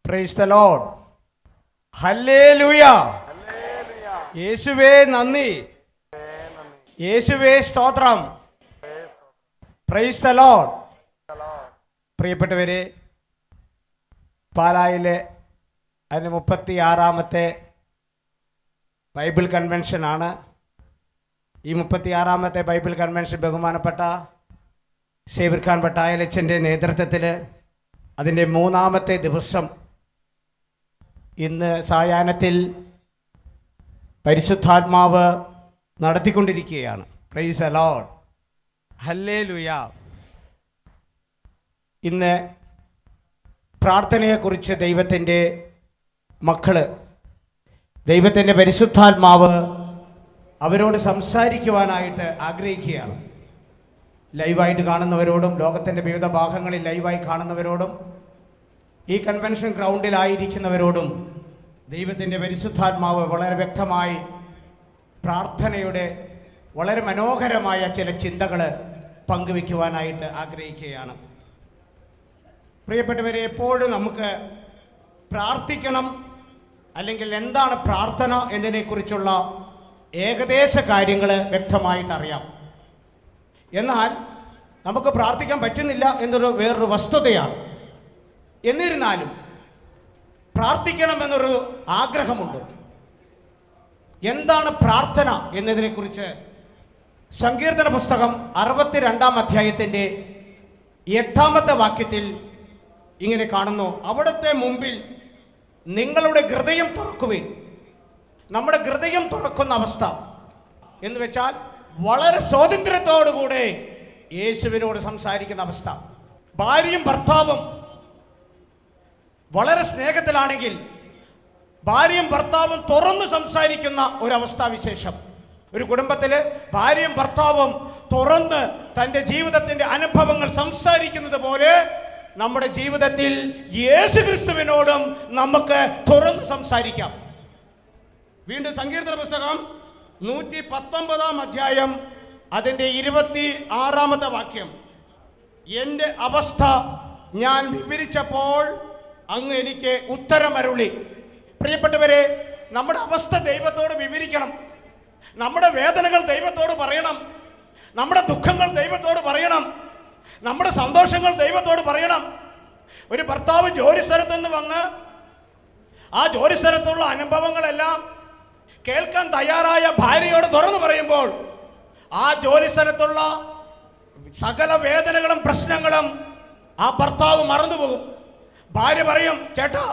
Praise the Lord. Hallelujah. യേശുവേ നന്ദി, യേശുവേ സ്തോത്രം. Praise the Lord. പ്രിയപ്പെട്ടവരെ, പാലായിലെ അതിന് 36ാമത്തെ ബൈബിൾ കൺവെൻഷനാണ്. ഈ 36ാമത്തെ ബൈബിൾ കൺവെൻഷൻ ബഹുമാനപ്പെട്ട സേവ്യർ ഖാൻ പട്ടായലച്ചൻ്റെ നേതൃത്വത്തിൽ അതിൻ്റെ 3ാമത്തെ ദിവസം ഇന്ന് സായാഹ്നത്തിൽ പരിശുദ്ധാത്മാവ് നടത്തിക്കൊണ്ടിരിക്കുകയാണ്. Praise the Lord. ഹല്ലേലൂയ. ഇന്ന് പ്രാർത്ഥനയെക്കുറിച്ച് ദൈവത്തിൻ്റെ മക്കൾ, ദൈവത്തിൻ്റെ പരിശുദ്ധാത്മാവ് അവരോട് സംസാരിക്കുവാനായിട്ട് ആഗ്രഹിക്കുകയാണ്. ലൈവായിട്ട് കാണുന്നവരോടും ലോകത്തിൻ്റെ വിവിധ ഭാഗങ്ങളിൽ ലൈവായി കാണുന്നവരോടും ഈ കൺവെൻഷൻ ഗ്രൗണ്ടിലായിരിക്കുന്നവരോടും ദൈവത്തിൻ്റെ പരിശുദ്ധാത്മാവ് വളരെ വ്യക്തമായി പ്രാർത്ഥനയുടെ വളരെ മനോഹരമായ ചില ചിന്തകൾ പങ്കുവയ്ക്കുവാനായിട്ട് ആഗ്രഹിക്കുകയാണ്. പ്രിയപ്പെട്ടവരെ, എപ്പോഴും നമുക്ക് പ്രാർത്ഥിക്കണം, അല്ലെങ്കിൽ എന്താണ് പ്രാർത്ഥന എന്നതിനെക്കുറിച്ചുള്ള ഏകദേശ കാര്യങ്ങൾ വ്യക്തമായിട്ട് അറിയാം. എന്നാൽ നമുക്ക് പ്രാർത്ഥിക്കാൻ പറ്റുന്നില്ല എന്നൊരു വേറൊരു വസ്തുതയാണ്. എന്നിരുന്നാലും പ്രാർത്ഥിക്കണമെന്നൊരു ആഗ്രഹമുണ്ട്. എന്താണ് പ്രാർത്ഥന എന്നതിനെക്കുറിച്ച് സങ്കീർത്തന പുസ്തകം 62-ാം അധ്യായത്തിൻ്റെ 8ാമത്തെ വാക്യത്തിൽ ഇങ്ങനെ കാണുന്നു: അവിടുത്തെ മുമ്പിൽ നിങ്ങളുടെ ഹൃദയം തുറക്കുവിൻ. നമ്മുടെ ഹൃദയം തുറക്കുന്ന അവസ്ഥ എന്ന് വെച്ചാൽ വളരെ സ്വാതന്ത്ര്യത്തോടുകൂടെ യേശുവിനോട് സംസാരിക്കുന്ന അവസ്ഥ. ഭാര്യയും ഭർത്താവും വളരെ സ്നേഹത്തിലാണെങ്കിൽ ഭാര്യയും ഭർത്താവും തുറന്ന് സംസാരിക്കുന്ന ഒരവസ്ഥാവിശേഷം. ഒരു കുടുംബത്തിൽ ഭാര്യയും ഭർത്താവും തുറന്ന് തൻ്റെ ജീവിതത്തിൻ്റെ അനുഭവങ്ങൾ സംസാരിക്കുന്നത് പോലെ നമ്മുടെ ജീവിതത്തിൽ യേശു ക്രിസ്തുവിനോടും നമുക്ക് തുറന്ന് സംസാരിക്കാം. വീണ്ടും സങ്കീർത്തന പുസ്തകം 119-ാം അധ്യായം അതിൻ്റെ 26-ാമത്തെ വാക്യം: എൻ്റെ അവസ്ഥ ഞാൻ വിവരിച്ചപ്പോൾ അങ്ങ് എനിക്ക് ഉത്തരമരുളി. പ്രിയപ്പെട്ടവരെ, നമ്മുടെ അവസ്ഥ ദൈവത്തോട് വിവരിക്കണം. നമ്മുടെ വേദനകൾ ദൈവത്തോട് പറയണം. നമ്മുടെ ദുഃഖങ്ങൾ ദൈവത്തോട് പറയണം. നമ്മുടെ സന്തോഷങ്ങൾ ദൈവത്തോട് പറയണം. ഒരു ഭർത്താവ് ജോലിസ്ഥലത്ത് നിന്ന് വന്ന് ആ ജോലിസ്ഥലത്തുള്ള അനുഭവങ്ങളെല്ലാം കേൾക്കാൻ തയ്യാറായ ഭാര്യയോട് തുറന്നു പറയുമ്പോൾ ആ ജോലിസ്ഥലത്തുള്ള സകല വേദനകളും പ്രശ്നങ്ങളും ആ ഭർത്താവ് മറന്നുപോകും. ഭാര്യ പറയും, ചേട്ടാ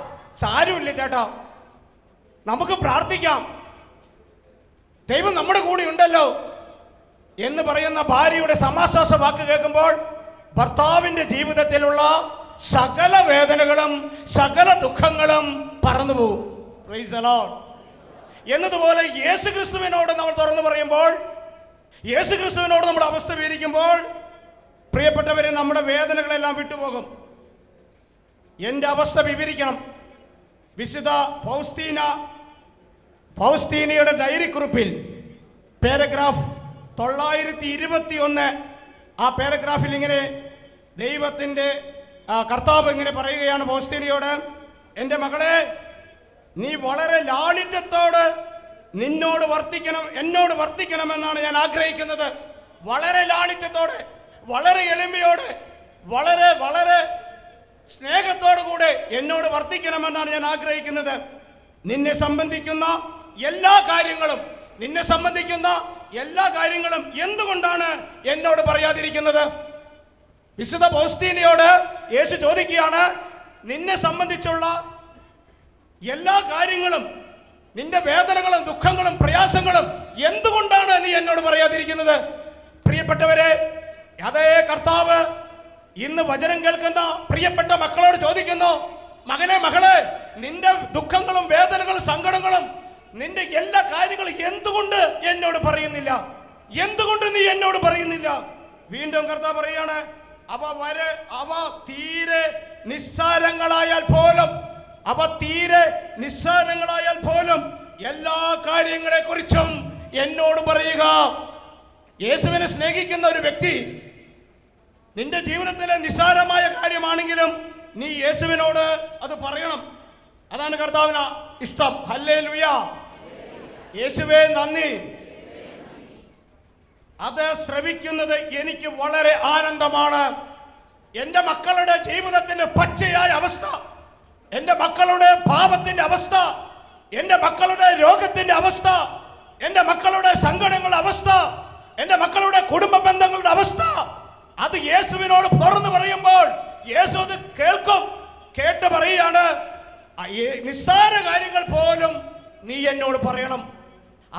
സാരമില്ല ചേട്ടാ, നമുക്ക് പ്രാർത്ഥിക്കാം, ദൈവം നമ്മുടെ കൂടെ ഉണ്ടല്ലോ എന്ന് പറയുന്ന ഭാര്യയുടെ സമാശ്വാസ വാക്ക് കേൾക്കുമ്പോൾ ഭർത്താവിൻ്റെ ജീവിതത്തിലുള്ള സകല വേദനകളും സകല ദുഃഖങ്ങളും പറന്നുപോകും. Praise the Lord. എന്നതുപോലെ യേശു ക്രിസ്തുവിനോട് നമ്മൾ തുറന്നു പറയുമ്പോൾ, യേശു ക്രിസ്തുവിനോട് നമ്മുടെ അവസ്ഥ വിവരിക്കുമ്പോൾ, പ്രിയപ്പെട്ടവരെ, നമ്മുടെ വേദനകളെല്ലാം വിട്ടുപോകും. എൻ്റെ അവസ്ഥ വിവരിക്കണം. വിശുദ്ധ ഫൗസ്തീനയുടെ ഡയറി കുറിപ്പിൽ പാരഗ്രാഫ് 921 ആ പാരഗ്രാഫിൽ ഇങ്ങനെ ദൈവത്തിൻ്റെ കർത്താവ് ഇങ്ങനെ പറയുകയാണ് ഫൗസ്തീനയോട്: എൻ്റെ മകളെ, നീ വളരെ ലാളിത്യത്തോട് എന്നോട് വർത്തിക്കണമെന്നാണ് ഞാൻ ആഗ്രഹിക്കുന്നത്. വളരെ ലാളിത്യത്തോടെ, വളരെ എളിമയോടെ, വളരെ വളരെ സ്നേഹത്തോടു കൂടെ എന്നോട് വർത്തിക്കണമെന്നാണ് ഞാൻ ആഗ്രഹിക്കുന്നത്. നിന്നെ സംബന്ധിക്കുന്ന എല്ലാ കാര്യങ്ങളും എന്തുകൊണ്ടാണ് എന്നോട് പറയാതിരിക്കുന്നത്? വിശുദ്ധ ഫൗസ്തീനയോട് യേശു ചോദിക്കുകയാണ്, നിന്നെ സംബന്ധിച്ചുള്ള എല്ലാ കാര്യങ്ങളും, നിന്റെ വേദനകളും ദുഃഖങ്ങളും പ്രയാസങ്ങളും എന്തുകൊണ്ടാണ് നീ എന്നോട് പറയാതിരിക്കുന്നത്? പ്രിയപ്പെട്ടവരെ, അതേ കർത്താവ് ഇന്ന് വചനം കേൾക്കുന്ന പ്രിയപ്പെട്ട മക്കളോട് ചോദിക്കുന്നു: മകനെ, മകളെ, നിന്റെ ദുഃഖങ്ങളും വേദനകളും സങ്കടങ്ങളും നിന്റെ എല്ലാ കാര്യങ്ങളും എന്തുകൊണ്ട് എന്നോട് പറയുന്നില്ല? എന്തുകൊണ്ട് നീ എന്നോട് പറയുന്നില്ല? വീണ്ടും കർത്താവ് പറയാണ്, അവ തീരെ നിസ്സാരങ്ങളായാൽ പോലും എല്ലാ കാര്യങ്ങളെ കുറിച്ചും എന്നോട് പറയുക. യേശുവിനെ സ്നേഹിക്കുന്ന ഒരു വ്യക്തി നിന്റെ ജീവിതത്തിലെ നിസ്സാരമായ കാര്യമാണെങ്കിലും നീ യേശുവിനോട് അത് പറയണം. അതാണ് കർത്താവിന് ഇഷ്ടം. ഹല്ലേലൂയ, യേശുവേ നന്ദി. അത് ശ്രവിക്കുന്നത് എനിക്ക് വളരെ ആനന്ദമാണ്. എൻ്റെ മക്കളുടെ ജീവിതത്തിന്റെ പച്ചയായ അവസ്ഥ, എൻ്റെ മക്കളുടെ പാപത്തിന്റെ അവസ്ഥ, എൻ്റെ മക്കളുടെ രോഗത്തിന്റെ അവസ്ഥ, എൻ്റെ മക്കളുടെ സങ്കടങ്ങളുടെ അവസ്ഥ, എൻ്റെ മക്കളുടെ കുടുംബ ബന്ധങ്ങളുടെ അവസ്ഥ, അത് യേശുവിനോട് തുറന്നു പറയുമ്പോൾ യേശു അത് കേൾക്കും. കേട്ട് പറയുകയാണ്, നിസ്സാര കാര്യങ്ങൾ പോലും നീ എന്നോട് പറയണം.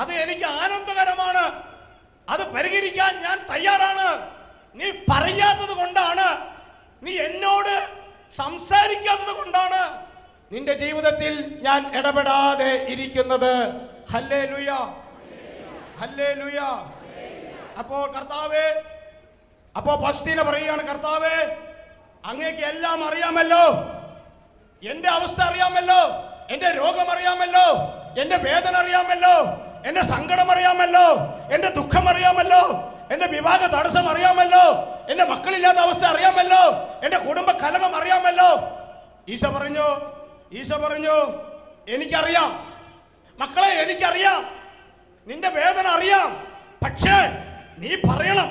അത് എനിക്ക് ആനന്ദകരമാണ്. അത് പരിഹരിക്കാൻ ഞാൻ തയ്യാറാണ്. നീ പറയാത്തത് കൊണ്ടാണ്, നീ എന്നോട് സംസാരിക്കാത്തത് കൊണ്ടാണ് നിന്റെ ജീവിതത്തിൽ ഞാൻ ഇടപെടാതെ ഇരിക്കുന്നത്. Hallelujah, hallelujah. അപ്പോൾ കർത്താവേ, അപ്പോ പസ്തീന പറയുകയാണ്, കർത്താവേ അങ്ങേക്ക് എല്ലാം അറിയാമല്ലോ, എന്റെ അവസ്ഥ അറിയാമല്ലോ, എന്റെ രോഗം അറിയാമല്ലോ, എന്റെ വേദന അറിയാമല്ലോ, എന്റെ സങ്കടം അറിയാമല്ലോ, എന്റെ ദുഃഖം അറിയാമല്ലോ, എന്റെ വിവാഹ തടസ്സം അറിയാമല്ലോ, എന്റെ മക്കളില്ലാത്ത അവസ്ഥ അറിയാമല്ലോ, എന്റെ കുടുംബ കലഹം അറിയാമല്ലോ. ഈശോ പറഞ്ഞു എനിക്കറിയാം മക്കളെ, എനിക്കറിയാം, നിന്റെ വേദന അറിയാം. പക്ഷേ നീ പറയണം.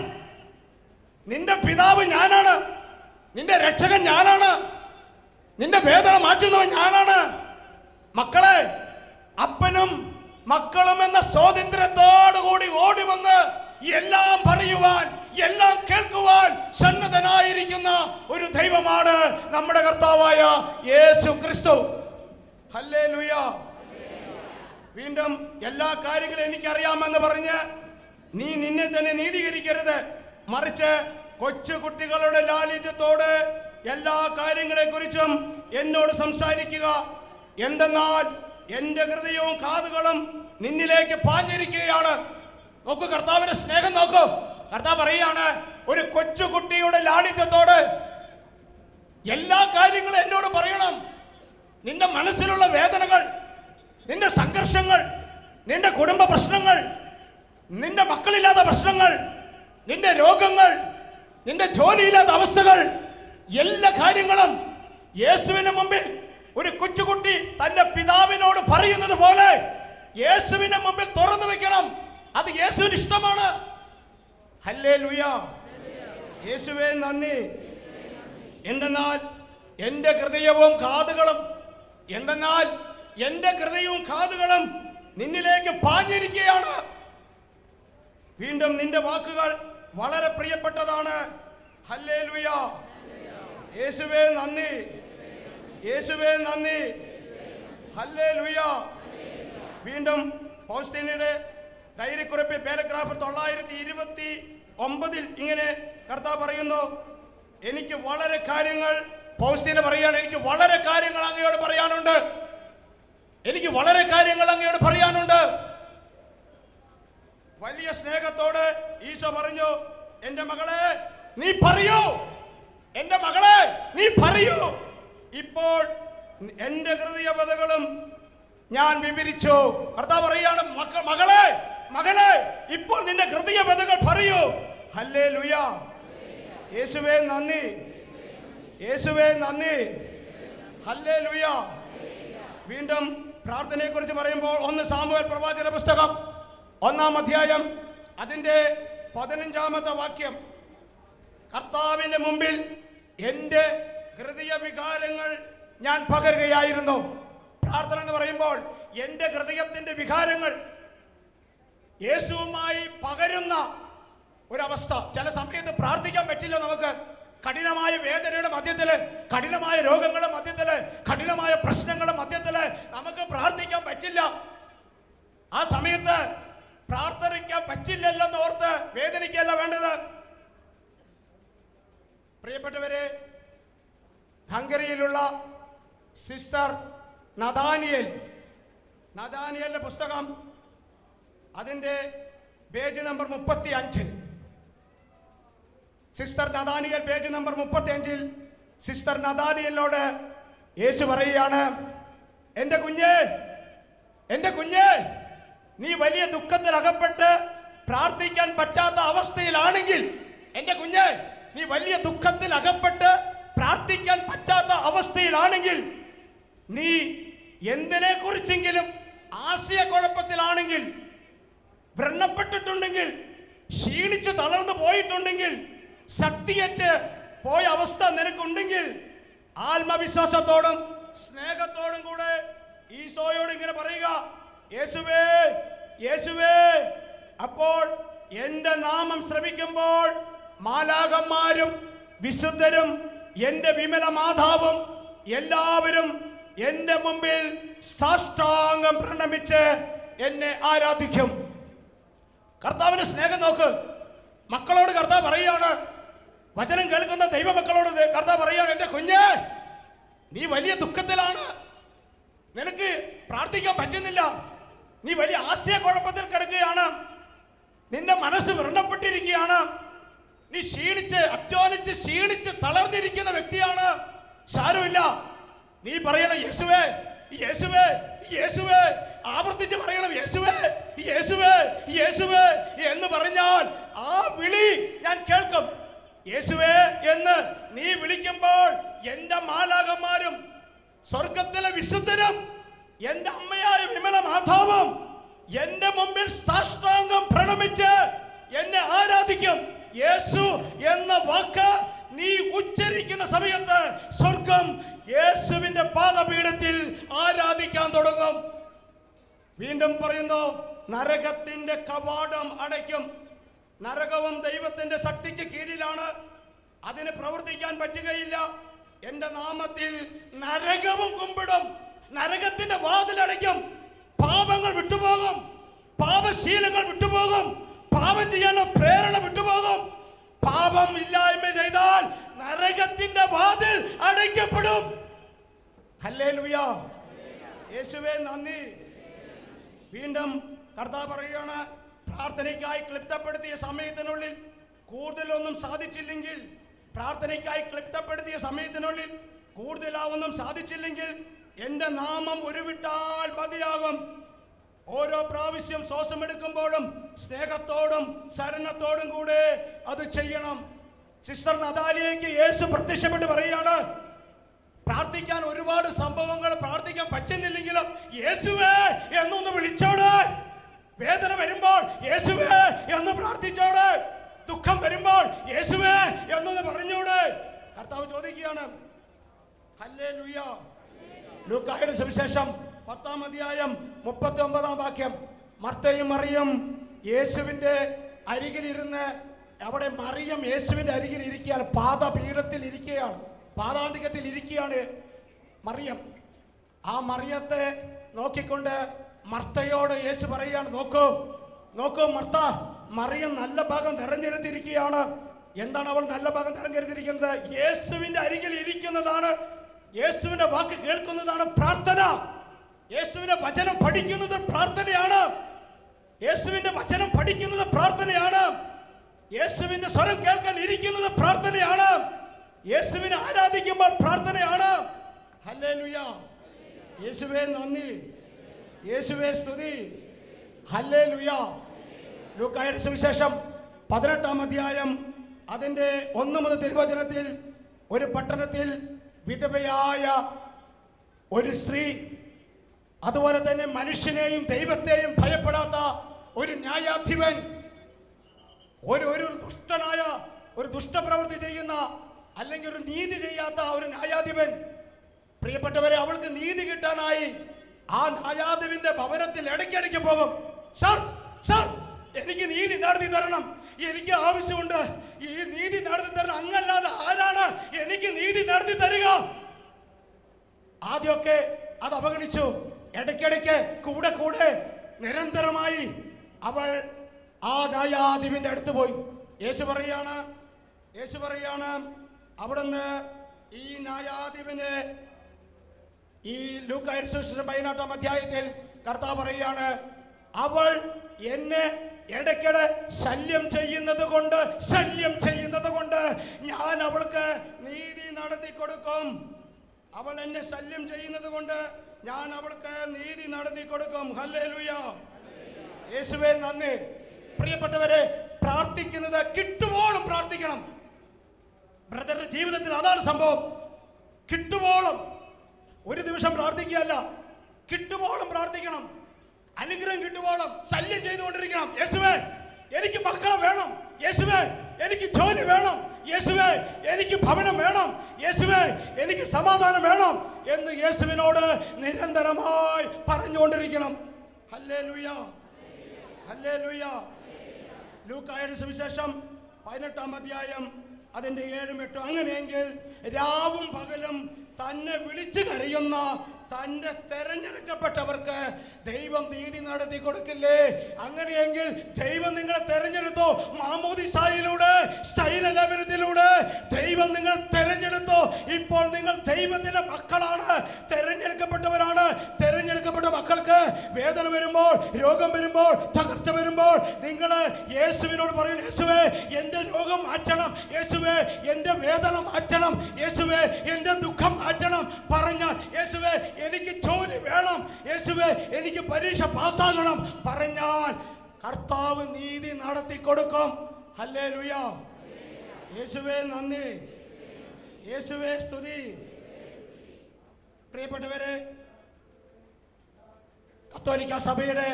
നിന്റെ പിതാവ് ഞാനാണ്, നിന്റെ രക്ഷകൻ ഞാനാണ്, നിന്റെ വേദന മാറ്റുന്നവൻ ഞാനാണ്. മക്കളെ, അപ്പനും മക്കളും എന്ന സ്വാതന്ത്ര്യത്തോടുകൂടി ഓടി വന്ന് എല്ലാം പറയുവാൻ, എല്ലാം കേൾക്കുവാൻ സന്നദ്ധനായിരിക്കുന്ന ഒരു ദൈവമാണ് നമ്മുടെ കർത്താവായ യേശു ക്രിസ്തു. ഹല്ലേലൂയ. വീണ്ടും എല്ലാ കാര്യങ്ങളും എനിക്കറിയാമെന്ന് പറഞ്ഞ് നീ നിന്നെ തന്നെ നീതീകരിക്കരുത്. മറിച്ച് കൊച്ചു കുട്ടികളുടെ ലാളിത്യത്തോട് എല്ലാ കാര്യങ്ങളെ കുറിച്ചും എന്നോട് സംസാരിക്കുക. എന്തെന്നാൽ എന്റെ ഹൃദയവും കാതുകളും നിന്നിലേക്ക് പാഞ്ഞിരിക്കുകയാണ്. നോക്കൂ, കർത്താവിന്റെ സ്നേഹം നോക്കൂ. കർത്താവ് പറയുകയാണ്, ഒരു കൊച്ചുകുട്ടിയുടെ ലാളിത്യത്തോട് എല്ലാ കാര്യങ്ങളും എന്നോട് പറയണം. നിന്റെ മനസ്സിലുള്ള വേദനകൾ, നിന്റെ സംഘർഷങ്ങൾ, നിന്റെ കുടുംബ പ്രശ്നങ്ങൾ, നിന്റെ മക്കളില്ലാത്ത പ്രശ്നങ്ങൾ, നിന്റെ രോഗങ്ങൾ, നിന്റെ ജോലിയില്ലാത്ത അവസ്ഥകൾ, എല്ലാ കാര്യങ്ങളും യേശുവിന് മുമ്പിൽ ഒരു കൊച്ചുകുട്ടി തന്റെ പിതാവിനോട് പറയുന്നത് പോലെ യേശുവിന്റെ മുമ്പിൽ തുറന്നു വെക്കണം. അത് യേശുവിന് ഇഷ്ടമാണ്. ഹല്ലേലൂയ, യേശുവേ നന്ദി. എന്തെന്നാൽ എന്റെ ഹൃദയവും കാതുകളും, എന്തെന്നാൽ എന്റെ ഹൃദയവും കാതുകളും നിന്നിലേക്ക് പാഞ്ഞിരിക്കുകയാണ്. വീണ്ടും നിന്റെ വാക്കുകൾ വളരെ പ്രിയപ്പെട്ടതാണ്. ഹല്ലേലൂയ, യേശുവേ നന്ദി, യേശുവേ നന്ദി. ഹല്ലേലൂയ. വീണ്ടും പൗസ്തീനയുടെ ഡയറിക്കുറിപ്പിൽ പാരഗ്രാഫ് 929 ഇങ്ങനെ കർത്താവ് പറയുന്നു, എനിക്ക് വളരെ കാര്യങ്ങൾ, പൗസ്തീന പറയാണ്, എനിക്ക് വളരെ കാര്യങ്ങൾ അങ്ങയോട് പറയാനുണ്ട്, എനിക്ക് വളരെ കാര്യങ്ങൾ അങ്ങയോട് പറയാനുണ്ട്. വലിയ സ്നേഹത്തോട് ഈശോ പറഞ്ഞു, എന്റെ മകളെ നീ പറയൂ, എന്റെ മകളെ നീ പറയൂ. ഇപ്പോൾ എന്റെ ഹൃദയവ്യഥകളും ഞാൻ വിവരിച്ചു. കർത്താവ് പറയാണ്, മകളെ മകളെ ഇപ്പോൾ നിന്റെ ഹൃദയവ്യഥകൾ പറയൂ. ഹല്ലേലൂയ, യേശുവേ നന്ദി, യേശുവേ നന്ദി. ഹല്ലേലൂയ. വീണ്ടും പ്രാർത്ഥനയെ കുറിച്ച് പറയുമ്പോൾ 1 സാമുവേൽ പ്രവാചക പുസ്തകം 1-ാം അധ്യായം അതിന്റെ 15-ാമത്തെ വാക്യം, കർത്താവിന്റെ മുമ്പിൽ എന്റെ ഹൃദയ വികാരങ്ങൾ ഞാൻ പകരുകയായിരുന്നു. പ്രാർത്ഥന എന്ന് പറയുമ്പോൾ എന്റെ ഹൃദയത്തിന്റെ വികാരങ്ങൾ യേശുവുമായി പകരുന്ന ഒരവസ്ഥ. ചില സമയത്ത് പ്രാർത്ഥിക്കാൻ പറ്റില്ല നമുക്ക്. കഠിനമായ വേദനയുടെ മധ്യത്തില്, കഠിനമായ രോഗങ്ങളുടെ മധ്യത്തില്, കഠിനമായ പ്രശ്നങ്ങളുടെ മധ്യത്തില് നമുക്ക് പ്രാർത്ഥിക്കാൻ പറ്റില്ല. ആ സമയത്ത് പ്രാർത്ഥിക്കാൻ പറ്റില്ലല്ലെന്ന് ഓർത്ത് വേദനിക്കല്ല വേണ്ടത്. പ്രിയപ്പെട്ടവരെ, ഹംഗറിയിലുള്ള സിസ്റ്റർ നഥാനിയലിന്റെ പുസ്തകം അതിന്റെ page number 35, sister Nathaniel page number 35 sister നഥാനിയലിനോട് യേശു പറയുകയാണ്, എന്റെ കുഞ്ഞേ നീ വലിയ ദുഃഖത്തിൽ അകപ്പെട്ട് പ്രാർത്ഥിക്കാൻ പറ്റാത്ത അവസ്ഥയിലാണെങ്കിൽ, എന്റെ കുഞ്ഞ് നീ വലിയ ദുഃഖത്തിൽ അകപ്പെട്ട് പ്രാർത്ഥിക്കാൻ പറ്റാത്ത അവസ്ഥയിലാണെങ്കിൽ നീ എന്തിനെ കുറിച്ചെങ്കിലും ആശയക്കുഴപ്പത്തിലാണെങ്കിൽ, വ്രണപ്പെട്ടിട്ടുണ്ടെങ്കിൽ, ക്ഷീണിച്ചു തളർന്നു പോയിട്ടുണ്ടെങ്കിൽ, ശക്തിയേറ്റ് പോയ അവസ്ഥ നിനക്കുണ്ടെങ്കിൽ, ആത്മവിശ്വാസത്തോടും സ്നേഹത്തോടും കൂടെ ഈശോയോട് ഇങ്ങനെ പറയുക, യേശുവേ യേശുവേ. അപ്പോൾ എന്റെ നാമം ശ്രവിക്കുമ്പോൾ മാലാഖമാരും വിശുദ്ധരും എന്റെ വിമല മാതാവും എല്ലാവരും എന്റെ മുമ്പിൽ സാഷ്ടാംഗം പ്രണമിച്ച് എന്നെ ആരാധിക്കും. കർത്താവിന്റെ സ്നേഹം നോക്ക്. മക്കളോട് കർത്താവ് പറയുകയാണ്, വചനം കേൾക്കുന്ന ദൈവമക്കളോട് കർത്താവ് പറയുകയാണ്, എന്റെ കുഞ്ഞ്, നീ വലിയ ദുഃഖത്തിലാണ്, നിനക്ക് പ്രാർത്ഥിക്കാൻ പറ്റുന്നില്ല, നീ വലിയ ആശയക്കുഴപ്പത്തിൽ കിടക്കുകയാണ്, നിന്റെ മനസ്സ് വ്രണപ്പെട്ടിരിക്കുകയാണ്, നീ അധ്വാനിച്ച് ക്ഷീണിച്ച് തളർന്നിരിക്കുന്ന വ്യക്തിയാണ്. സാരമില്ല, നീ പറയണം യേശുവേ യേശുവേ യേശുവേ, ആവർത്തിച്ച് പറയണം യേശുവേ യേശുവേ യേശുവേ എന്ന് പറഞ്ഞാൽ ആ വിളി ഞാൻ കേൾക്കും. യേശുവേ എന്ന് നീ വിളിക്കുമ്പോൾ എന്റെ മാലാഖമാരും സ്വർഗത്തിലെ വിശുദ്ധരും എന്റെ അമ്മയായ വിമല മാതാവും എന്റെ മുമ്പിൽ സാഷ്ടാംഗം പ്രണമിച്ച് എന്നെ ആരാധിക്കും. യേശു എന്ന വാക്ക് നീ ഉച്ചരിക്കുന്ന സമയത്ത് സ്വർഗം യേശുവിന്റെ പാദപീഠത്തിൽ ആരാധിക്കാൻ തുടങ്ങും. വീണ്ടും പറയുന്നു, നരകത്തിന്റെ കവാടം അടയ്ക്കും. നരകവും ദൈവത്തിന്റെ ശക്തിക്ക് കീഴിലാണ്, അതിന് പ്രവർത്തിക്കാൻ പറ്റുകയില്ല. എന്റെ നാമത്തിൽ നരകവും കുമ്പിടും, നരകത്തിന്റെ വാതിലടയ്ക്കും. പാപങ്ങൾ വിട്ടുപോകും, പാപശീലങ്ങൾ വിട്ടുപോകും, പാപം ചെയ്യാനുള്ള പ്രേരണ വിട്ടുപോകും. പാപം ഇല്ലായ്മ ചെയ്താൽ നരകത്തിന്റെ വാതിൽ അടയ്ക്കപ്പെടും. ഹല്ലേലൂയ, യേശുവേ നന്ദി. വീണ്ടും കർത്താവ് പറയുകയാണ്, പ്രാർത്ഥനയ്ക്കായി ക്ലിപ്തപ്പെടുത്തിയ സമയത്തിനുള്ളിൽ കൂടുതലൊന്നും സാധിച്ചില്ലെങ്കിൽ, പ്രാർത്ഥനയ്ക്കായി ക്ലിപ്തപ്പെടുത്തിയ സമയത്തിനുള്ളിൽ കൂടുതലാവൊന്നും സാധിച്ചില്ലെങ്കിൽ എന്റെ നാമം ഉരുവിട്ടാൽ മതിയാകും. ഓരോ പ്രാവശ്യം ശ്വാസമെടുക്കുമ്പോഴും സ്നേഹത്തോടും ശരണത്തോടും കൂടെ അത് ചെയ്യണം. സിസ്റ്റർ നദാലിയയ്ക്ക് യേശു പ്രത്യക്ഷപ്പെട്ട് പറയുകയാണ്, പ്രാർത്ഥിക്കാൻ ഒരുപാട് സംഭവങ്ങൾ പ്രാർത്ഥിക്കാൻ പറ്റുന്നില്ലെങ്കിലും യേശുവേ എന്നൊന്ന് വിളിച്ചോട്. വേദന വരുമ്പോൾ യേശുവേ എന്ന് പ്രാർത്ഥിച്ചോട്. ദുഃഖം വരുമ്പോൾ യേശുവേ എന്നൊന്ന് പറഞ്ഞോട്. കർത്താവ് ചോദിക്കുകയാണ്. ഹല്ലേലൂയ. ലൂക്കായുടെ സുവിശേഷം 10-ാം അധ്യായം 39-ാം വാക്യം. മർത്തയും മറിയം യേശുവിന്റെ അരികിലിരുന്ന്, അവിടെ മറിയം യേശുവിന്റെ അരികിൽ ഇരിക്കുകയാണ്, പാദപീഠത്തിൽ ഇരിക്കുകയാണ്, പാദാന്തികത്തിൽ ഇരിക്കുകയാണ് മറിയം. ആ മറിയത്തെ നോക്കിക്കൊണ്ട് മർത്തയോട് യേശു പറയുകയാണ്, നോക്കൂ നോക്കൂ മർത്ത, മറിയം നല്ല ഭാഗം തെരഞ്ഞെടുത്തിരിക്കുകയാണ്. എന്താണ് അവൾ നല്ല ഭാഗം തെരഞ്ഞെടുത്തിരിക്കുന്നത്? യേശുവിന്റെ അരികിൽ ഇരിക്കുന്നതാണ്, യേശുവിന്റെ വാക്ക് കേൾക്കുന്നതാണ് പ്രാർത്ഥന. യേശുവിന്റെ വചനം പഠിക്കുന്നത് പ്രാർത്ഥനയാണ്. യേശുവിന്റെ വചനം പഠിക്കുന്നത് പ്രാർത്ഥനയാണ്. യേശുവിന്റെ സ്വരം കേൾക്കാൻ ഇരിക്കുന്നത് പ്രാർത്ഥനയാണ്. യേശുവിനെ ആരാധിക്കുമ്പോൾ പ്രാർത്ഥനയാണ്. ഹല്ലേലൂയ. യേശുവേ നന്ദി, യേശുവേ സ്തുതി. ഹല്ലേലൂയ. ലൂക്കായുടെ സുവിശേഷം 18-ാം അധ്യായം അതിന്റെ 1 മുതൽ തിരുവചനത്തിൽ, ഒരു പട്ടണത്തിൽ വിധവയായ ഒരു സ്ത്രീ, അതുപോലെ തന്നെ മനുഷ്യനെയും ദൈവത്തെയും ഭയപ്പെടാത്ത ഒരു ന്യായാധിപൻ, ഒരു ദുഷ്ടനായ, ഒരു ദുഷ്ടപ്രവൃത്തി ചെയ്യുന്ന, അല്ലെങ്കിൽ ഒരു നീതി ചെയ്യാത്ത ഒരു ന്യായാധിപൻ. പ്രിയപ്പെട്ടവരെ, അവൾക്ക് നീതി കിട്ടാനായി ആ ന്യായാധിപന്റെ ഭവനത്തിൽ ഇടയ്ക്കിടയ്ക്ക് പോകും. സർ സർ, എനിക്ക് നീതി നടത്തി തരണം, എനിക്ക് ആവശ്യമുണ്ട്, ഈ നീതി നടത്തി തരണം, അങ്ങല്ലാതെ ആരാണ് എനിക്ക് നീതി നടത്തി തരിക? ആദ്യമൊക്കെ അത് അവഗണിച്ചു. ഇടയ്ക്കിടയ്ക്ക് കൂടെ കൂടെ നിരന്തരമായി അവൾ ആ ന്യായാധിപന്റെ അടുത്ത് പോയി. യേശു പറയാണ് അവിടുന്ന് ഈ ന്യായാധിപന്, ഈ ലൂക്കായുടെ സുവിശേഷം 18-ാം അധ്യായത്തിൽ കർത്താവ് പറയുകയാണ്, അവൾ എന്നെ ഇടയ്ക്കിടെ ശല്യം ചെയ്യുന്നത് കൊണ്ട് ഞാൻ അവൾക്ക് നീതി നടത്തി കൊടുക്കും. അവൾ എന്നെ ശല്യം ചെയ്യുന്നത് കൊണ്ട് ഞാൻ അവൾക്ക് നീതി നടത്തി കൊടുക്കും. ഹല്ലേലൂയ. യേശുവേ നന്ദി. പ്രിയപ്പെട്ടവരെ, പ്രാർത്ഥിക്കുന്നത് കിട്ടുവോളം പ്രാർത്ഥിക്കണം. ബ്രദറിന്റെ ജീവിതത്തിൽ അതാണ് സംഭവം. കിട്ടുവോളം. ഒരു ദിവസം പ്രാർത്ഥിക്കുകയല്ല, കിട്ടുവോളം പ്രാർത്ഥിക്കണം. അനുഗ്രഹം കിട്ടുവോളം ശല്യം ചെയ്തുകൊണ്ടിരിക്കണം. യേശുവേ എനിക്ക് മക്കളെ വേണം, യേശുവേ എനിക്ക് ജോലി വേണം, യേശുവേ എനിക്ക് ഭവനം വേണം, യേശുവേ എനിക്ക് സമാധാനം വേണം എന്ന് യേശുവിനോട് നിരന്തരമായി പറഞ്ഞുകൊണ്ടിരിക്കണം. Hallelujah, hallelujah. ലൂക്കായുടെ സുവിശേഷം 18-ാം അധ്യായം അതിന്റെ 7-ഉം 8-ഉം. അങ്ങനെയെങ്കിൽ രാവും പകലും തന്നെ വിളിച്ചു കരയുന്ന തന്റെ തെരഞ്ഞെടുക്കപ്പെട്ടവർക്ക് ദൈവം നീതി നടത്തി കൊടുക്കില്ലേ? അങ്ങനെയെങ്കിൽ ദൈവം നിങ്ങളെ തെരഞ്ഞെടുത്തോ? മാമോദിസായിലൂടെ, സ്ഥൈര്യലേപനത്തിലൂടെ ദൈവം നിങ്ങൾ തെരഞ്ഞെടുത്തോ? ഇപ്പോൾ നിങ്ങൾ ദൈവത്തിന്റെ മക്കളാണ്, തെരഞ്ഞെടുക്കപ്പെട്ടവരാണ്. തെരഞ്ഞെടുക്കപ്പെട്ട മക്കൾക്ക് വേദന വരുമ്പോൾ, രോഗം വരുമ്പോൾ, തകർച്ച വരുമ്പോൾ നിങ്ങൾ യേശുവിനോട് പറയണം, യേശുവേ എന്റെ രോഗം മാറ്റണം, യേശുവേ എന്റെ വേദന മാറ്റണം, യേശുവേ എന്റെ ദുഃഖം മാറ്റണം പറഞ്ഞാൽ, യേശുവേ എനിക്ക് ജോലി വേണം, യേശുവേ എനിക്ക് പരീക്ഷ പാസ്സാകണം പറഞ്ഞാൽ കർത്താവ് നീതി നടത്തി കൊടുക്കും. ഹല്ലേലൂയ. യേശുവേ നന്ദി, യേശുവേ സ്തുതി. പ്രിയപ്പെട്ടവരെ, കത്തോലിക്ക സഭയുടെ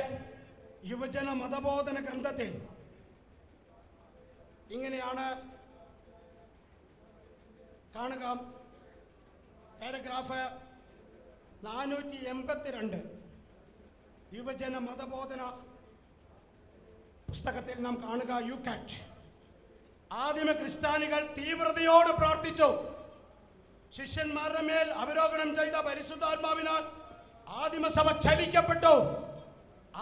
യുവജന മതബോധന ഗ്രന്ഥത്തിൽ ഇങ്ങനെയാണ് കാണുക. പാരഗ്രാഫ് 482 യുവജന മതബോധന പുസ്തകത്തിൽ നാം കാണുക. യുകാറ്റ് ആദിമ ക്രിസ്ത്യാനികൾ തീവ്രതയോടെ പ്രാർത്ഥിച്ചു. ശിഷ്യന്മാരുടെ മേൽ അവരോഹണം ചെയ്ത പരിശുദ്ധാത്മാവിനാൽ ആദിമസഭ ചലിക്കപ്പെട്ടു.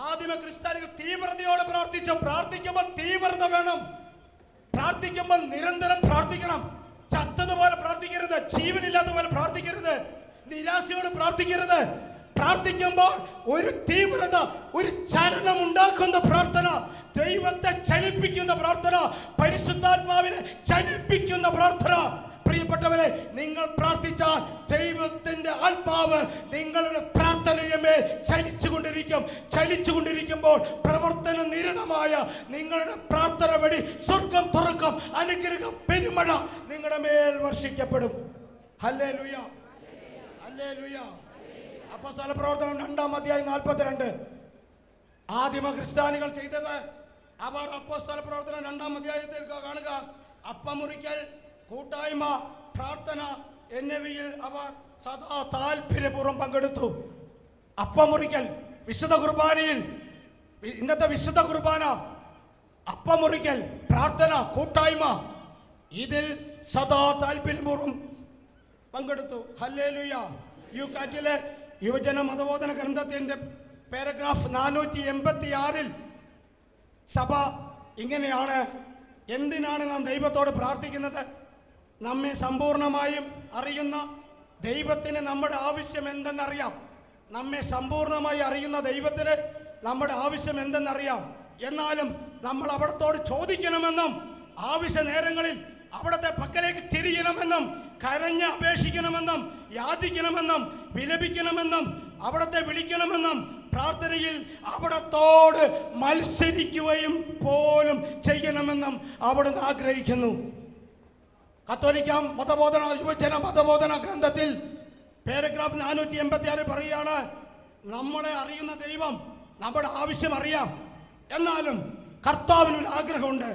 ആദിമ ക്രിസ്ത്യാനികൾ തീവ്രതയോടെ പ്രാർത്ഥിച്ചു. പ്രാർത്ഥിക്കുമ്പോൾ തീവ്രത വേണം. പ്രാർത്ഥിക്കുമ്പോൾ നിരന്തരം പ്രാർത്ഥിക്കണം. ചത്തതുപോലെ പ്രാർത്ഥിക്കരുത്, ജീവനില്ലാത്ത പോലെ പ്രാർത്ഥിക്കരുത്, നിരാശയോട് പ്രാർത്ഥിക്കരുത്. പ്രാർത്ഥിക്കുമ്പോൾ ഒരു തീവ്രത, ഒരു ചലനം ഉണ്ടാക്കുന്ന പ്രാർത്ഥന, ദൈവത്തെ ചലിപ്പിക്കുന്ന പ്രാർത്ഥന, പരിശുദ്ധാത്മാവിനെ ചലിപ്പിക്കുന്ന പ്രാർത്ഥന. പ്രിയപ്പെട്ടവരെ, നിങ്ങൾ പ്രാർത്ഥിച്ചാൽ ദൈവത്തിന്റെ ആത്മാവ് നിങ്ങളുടെ പ്രാർത്ഥനയുമേൽ ചലിച്ചുകൊണ്ടിരിക്കും. ചലിച്ചുകൊണ്ടിരിക്കുമ്പോൾ പ്രവർത്തന നിരതമായ നിങ്ങളുടെ പ്രാർത്ഥന വഴി സ്വർഗം തുറക്കും. അനുഗ്രഹം പെരുമഴ നിങ്ങളുടെ മേൽ വർഷിക്കപ്പെടും. Hallelujah, hallelujah. അപ്പോസ്തല പ്രവർത്തനം 2-ാം അധ്യായം 42 ആദിമ ക്രിസ്ത്യാനികൾ ചെയ്തത് അവർ അപ്പോസ്തല പ്രവർത്തനം 2-ാം അധ്യായത്തിൽ കാണുക. അപ്പമുറിക്കൽ, കൂട്ടായ്മ, പ്രാർത്ഥന എന്നിവയിൽ അവർ സദാ താല്പര്യപൂർവ്വം പങ്കെടുത്തു. അപ്പമുറിക്കൽ, വിശുദ്ധ കുർബാനയിൽ, ഇന്നത്തെ വിശുദ്ധ കുർബാന, അപ്പമുറിക്കൽ, പ്രാർത്ഥന, കൂട്ടായ്മ, ഇതിൽ സദാ താല്പര്യപൂർവ്വം പങ്കെടുത്തു. ഹല്ലേലൂയ. യുകാറ്റിലെ യുവജന മതബോധന ഗ്രന്ഥത്തിന്റെ പാരഗ്രാഫ് 486 സഭ ഇങ്ങനെയാണ്: എന്തിനാണ് നാം ദൈവത്തോട് പ്രാർത്ഥിക്കുന്നത്? നമ്മെ സമ്പൂർണമായും അറിയുന്ന ദൈവത്തിന് നമ്മുടെ ആവശ്യം എന്തെന്നറിയാം. നമ്മെ സമ്പൂർണമായി അറിയുന്ന ദൈവത്തിന് നമ്മുടെ ആവശ്യം എന്തെന്നറിയാം. എന്നാലും നമ്മൾ അവിടത്തോട് ചോദിക്കണമെന്നും ആവശ്യ നേരങ്ങളിൽ അവിടത്തെ പക്കലേക്ക് തിരിയണമെന്നും കരഞ്ഞ് അപേക്ഷിക്കണമെന്നും യാചിക്കണമെന്നും വിലപിക്കണമെന്നും അവിടത്തെ വിളിക്കണമെന്നും പ്രാർത്ഥനയിൽ അവിടത്തോട് മത്സരിക്കുകയും പോലും ചെയ്യണമെന്നും അവിടുന്ന് ആഗ്രഹിക്കുന്നു. കത്തോലിക്ക മതബോധന യുവജന മതബോധന ഗ്രന്ഥത്തിൽ പാരഗ്രാഫ് 486 പറയുകയാണ്: നമ്മളെ അറിയുന്ന ദൈവം നമ്മുടെ ആവശ്യം അറിയാം, എന്നാലും കർത്താവിനൊരു ആഗ്രഹമുണ്ട്.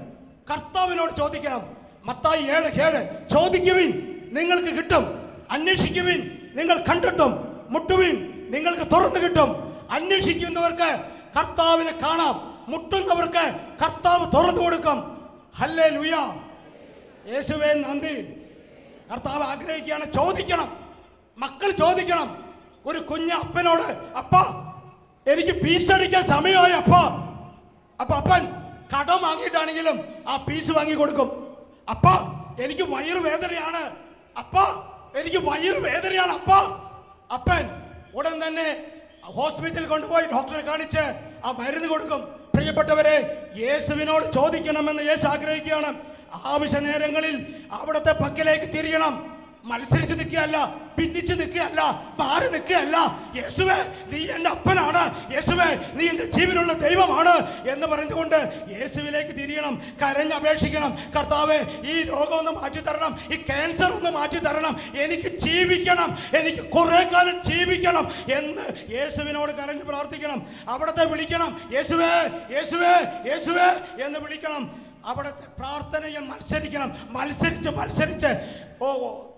കർത്താവിനോട് ചോദിക്കണം. മത്തായി 7:7 ചോദിക്കുവിൻ നിങ്ങൾക്ക് കിട്ടും, അന്വേഷിക്കുവിൻ നിങ്ങൾ കണ്ടെത്തും, മുട്ടുവിൻ നിങ്ങൾക്ക് തുറന്നു കിട്ടും. അന്വേഷിക്കുന്നവർക്ക് കർത്താവിനെ കാണാം, മുട്ടുന്നവർക്ക് കർത്താവ് തുറന്നു കൊടുക്കും. ഹല്ലേലൂയ. യേശുവേ നന്ദി. കർത്താവ് ആഗ്രഹിക്കുകയാണ്, ചോദിക്കണം, മക്കൾ ചോദിക്കണം. ഒരു കുഞ്ഞ് അപ്പനോട്, അപ്പാ എനിക്ക് പീസ് അടിക്കാൻ സമയമായി അപ്പാ. അപ്പൊ അപ്പൻ കടം വാങ്ങിയിട്ടാണെങ്കിലും ആ പീസ് വാങ്ങി കൊടുക്കും. അപ്പാ എനിക്ക് വയറുവേദനയാണ്, അപ്പാ എനിക്ക് വയറുവേദനയാണ് അപ്പാ. അപ്പൻ ഉടൻ തന്നെ ഹോസ്പിറ്റലിൽ കൊണ്ടുപോയി ഡോക്ടറെ കാണിച്ച് ആ മരുന്ന് കൊടുക്കും. പ്രിയപ്പെട്ടവരെ, യേശുവിനോട് ചോദിക്കണമെന്ന് യേശു ആഗ്രഹിക്കുകയാണ്. ആവശ്യ നേരങ്ങളിൽ അവിടുത്തെ പക്കലേക്ക് തിരിയണം. മത്സരിച്ച് നിൽക്കുകയല്ല, ഭിന്നിച്ച് നിൽക്കുകയല്ല, മാറി നിൽക്കുകയല്ല. യേശുവേ നീ എൻ്റെ അപ്പനാണ്, യേശുവേ നീ എൻ്റെ ജീവനുള്ള ദൈവമാണ് എന്ന് പറഞ്ഞുകൊണ്ട് യേശുവിലേക്ക് തിരിയണം, കരഞ്ഞപേക്ഷിക്കണം. കർത്താവേ ഈ രോഗം ഒന്ന് മാറ്റിത്തരണം, ഈ ക്യാൻസർ ഒന്ന് മാറ്റിത്തരണം, എനിക്ക് ജീവിക്കണം, എനിക്ക് കുറെ കാലം ജീവിക്കണം എന്ന് യേശുവിനോട് കരഞ്ഞ് പ്രാർത്ഥിക്കണം. അവിടത്തെ വിളിക്കണം, യേശുവേ യേശുവേ യേശുവേ എന്ന് വിളിക്കണം. അവിടുത്തെ പ്രാർത്ഥനയിൽ മത്സരിക്കണം. മത്സരിച്ച്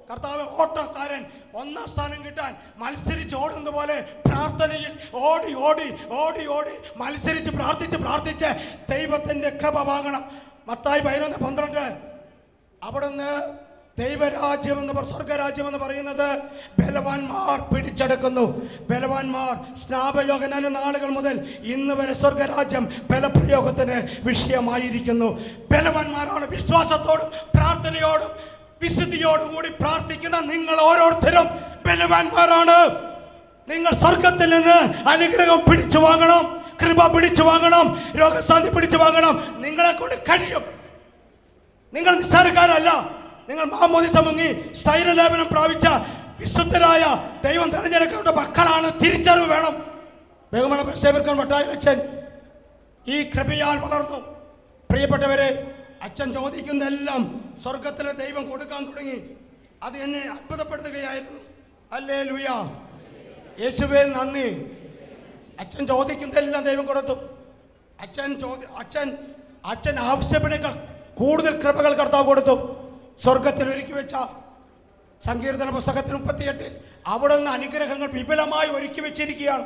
കർത്താവ് ഓട്ടക്കാരൻ ഒന്നാം സ്ഥാനം കിട്ടാൻ മത്സരിച്ച് ഓടുന്നത് പോലെ പ്രാർത്ഥനയിൽ ഓടി ഓടി ഓടി ഓടി മത്സരിച്ച് പ്രാർത്ഥിച്ച് ദൈവത്തിന്റെ കൃപ വാങ്ങണം. മത്തായി 11:12 അവിടുന്ന് ദൈവരാജ്യം എന്ന് സ്വർഗരാജ്യം എന്ന് പറയുന്നത് ബലവാന്മാർ പിടിച്ചെടുക്കുന്നു. ബലവാന്മാർ സ്നാപയോഹന്നാൻ നാളുകൾ മുതൽ ഇന്ന് വരെ സ്വർഗരാജ്യം ബലപ്രയോഗത്തിന് വിഷയമായിരിക്കുന്നു. ബലവാന്മാരാണ്. വിശ്വാസത്തോടും പ്രാർത്ഥനയോടും വിശുദ്ധിയോടും കൂടി പ്രാർത്ഥിക്കുന്ന നിങ്ങൾ ഓരോരുത്തരും ബലവാന്മാരാണ്. നിങ്ങൾ സ്വർഗത്തിൽ നിന്ന് അനുഗ്രഹം പിടിച്ചു വാങ്ങണം, കൃപ പിടിച്ചു വാങ്ങണം, രോഗശാന്തി പിടിച്ചു വാങ്ങണം. നിങ്ങളെ കൊണ്ട് കഴിയും. നിങ്ങൾ നിസ്സാരക്കാരല്ല. നിങ്ങൾ മാമോദിസ മുങ്ങി സ്ഥൈര്യലേപനം പ്രാപിച്ച വിശുദ്ധരായ ദൈവം തെരഞ്ഞെടുക്കപ്പെട്ട മക്കളാണ്. തിരിച്ചറിവ് വേണം. ബഹുമാന പ്രക്ഷേപകൻ വട്ടായി അച്ഛൻ ഈ കൃപയാൽ വളർന്നു. പ്രിയപ്പെട്ടവരെ, അച്ഛൻ ചോദിക്കുന്നതെല്ലാം സ്വർഗത്തിലെ ദൈവം കൊടുക്കാൻ തുടങ്ങി. അത് എന്നെ അത്ഭുതപ്പെടുത്തുകയായിരുന്നു. ഹല്ലേലൂയ, യേശുവേ നന്ദി. അച്ഛൻ ചോദിക്കുന്നതെല്ലാം ദൈവം കൊടുത്തു. അച്ഛൻ ആവശ്യപ്പെടുന്ന കൂടുതൽ കൃപകൾ കർത്താവ് കൊടുത്തു. സ്വർഗത്തിൽ ഒരുക്കി വെച്ച സങ്കീർത്തന പുസ്തകത്തിൽ 38 അവിടെ നിന്ന് അനുഗ്രഹങ്ങൾ വിപുലമായി ഒരുക്കി വെച്ചിരിക്കുകയാണ്.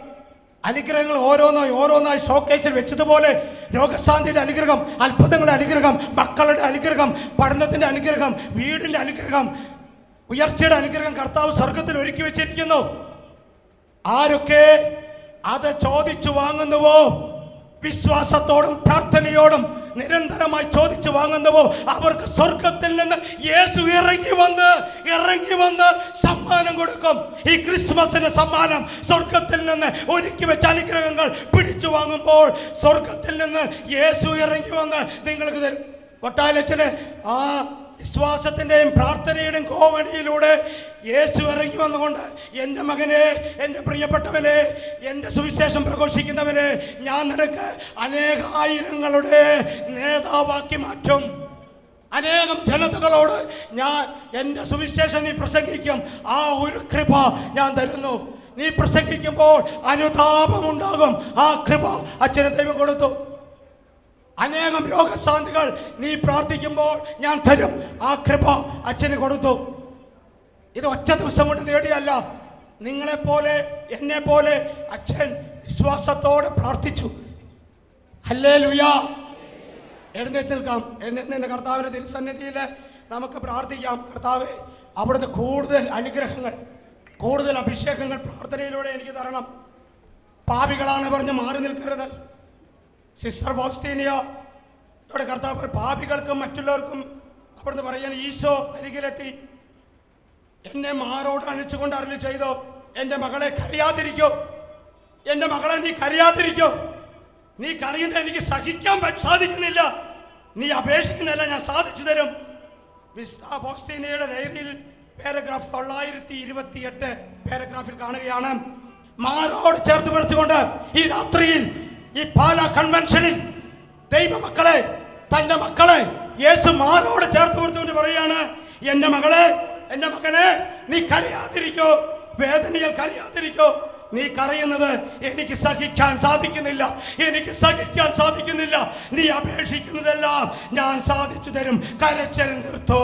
അനുഗ്രഹങ്ങൾ ഓരോന്നായി ഷോക്കേസിൽ വെച്ചതുപോലെ രോഗശാന്തിയുടെ അനുഗ്രഹം, അത്ഭുതങ്ങളുടെ അനുഗ്രഹം, മക്കളുടെ അനുഗ്രഹം, പഠനത്തിന്റെ അനുഗ്രഹം, വീടിന്റെ അനുഗ്രഹം, ഉയർച്ചയുടെ അനുഗ്രഹം കർത്താവ് സ്വർഗത്തിൽ ഒരുക്കി വെച്ചിരിക്കുന്നു. ആരൊക്കെ അത് ചോദിച്ചു വാങ്ങുന്നുവോ, വിശ്വാസത്തോടും പ്രാർത്ഥനയോടും നിരന്തരമായി ചോദിച്ചു വാങ്ങുന്നുവോ, അവർക്ക് സ്വർഗത്തിൽ നിന്ന് യേശു ഇറങ്ങി വന്ന് സമ്മാനം കൊടുക്കും. ഈ ക്രിസ്മസിന്റെ സമ്മാനം സ്വർഗത്തിൽ നിന്ന് ഒരുക്കി വെച്ച അനുഗ്രഹങ്ങൾ പിടിച്ചു വാങ്ങുമ്പോൾ സ്വർഗത്തിൽ നിന്ന് യേശു ഇറങ്ങി വന്ന് നിങ്ങൾക്ക് തരും. വട്ടാലച്ചന് ആ വിശ്വാസത്തിന്റെയും പ്രാർത്ഥനയുടെയും കോവണിയിലൂടെ യേശു ഇറങ്ങി വന്നുകൊണ്ട്, എൻ്റെ മകനെ, എൻ്റെ പ്രിയപ്പെട്ടവനെ, എൻ്റെ സുവിശേഷം പ്രഘോഷിക്കുന്നവനെ, ഞാൻ നിനക്ക് അനേകായിരങ്ങളുടെ നേതാവാക്കി മാറ്റും. അനേകം ജനതകളോട് ഞാൻ എൻ്റെ സുവിശേഷം നീ പ്രസംഗിക്കും. ആ ഒരു കൃപ ഞാൻ തരുന്നു. നീ പ്രസംഗിക്കുമ്പോൾ അനുതാപമുണ്ടാകും. ആ കൃപ അച്ഛന് ദൈവം കൊടുത്തു. അനേകം രോഗശാന്തികൾ നീ പ്രാർത്ഥിക്കുമ്പോൾ ഞാൻ തരും. ആ കൃപ അച്ഛന് കൊടുത്തു. ഇത് ഒറ്റ ദിവസം കൊണ്ട് നേടിയല്ല. നിങ്ങളെപ്പോലെ എന്നെ പോലെ അച്ഛൻ വിശ്വാസത്തോടെ പ്രാർത്ഥിച്ചു. ഹല്ലേലൂയ. എഴുന്നേറ്റ് നിൽക്കാം. എഴുന്നേറ്റ് കർത്താവിന്റെ തിരുസന്നിധിയിൽ നമുക്ക് പ്രാർത്ഥിക്കാം. കർത്താവേ, അവിടുന്ന് കൂടുതൽ അനുഗ്രഹങ്ങൾ, കൂടുതൽ അഭിഷേകങ്ങൾ പ്രാർത്ഥനയിലൂടെ എനിക്ക് തരണം. പാപികളാണ് പറഞ്ഞ് മാറി നിൽക്കരുത്. സിസ്റ്റർ ഫൗസ്റ്റീനിയോടെ കർത്താവ് പാപികൾക്കും മറ്റുള്ളവർക്കും അവിടുന്ന് പറയാൻ ഈശോ അരികിലെത്തി. എന്നെ മാറോട് അണിച്ചുകൊണ്ട് അരുളി ചെയ്തോ, എൻ്റെ മകളെ കരയാതിരിക്കോ, എൻ്റെ മകളെ നീ കരയാതിരിക്കോ. നീ കരയുന്നത് എനിക്ക് സഹിക്കാൻ സാധിക്കുന്നില്ല. നീ അപേക്ഷിക്കുന്നില്ല, ഞാൻ സാധിച്ചു തരും. വിശുദ്ധ ഫൗസ്റ്റീനിയയുടെ ഡയറിയിൽ പാരഗ്രാഫ് 928 പാരഗ്രാഫിൽ കാണുകയാണ്. മാറോട് ചേർത്ത് പിടിച്ചുകൊണ്ട് ഈ രാത്രിയിൽ ഈ പാലാ കൺവെൻഷനിൽ ദൈവമക്കളെ, തന്റെ മക്കളെ യേശു മാറോട് ചേർത്ത് പിടിച്ചുകൊണ്ട് പറയാണ്, എൻ്റെ മകളെ, എൻ്റെ മകനെ, നീ കരയാതിരിക്കോ, വേദനയിൽ കരയാതിരിക്കോ. നീ കരയുന്നത് എനിക്ക് സഹിക്കാൻ സാധിക്കുന്നില്ല, എനിക്ക് സഹിക്കാൻ സാധിക്കുന്നില്ല. നീ അപേക്ഷിക്കുന്നതെല്ലാം ഞാൻ സാധിച്ചു തരും. കരച്ചിൽ നിർത്തൂ.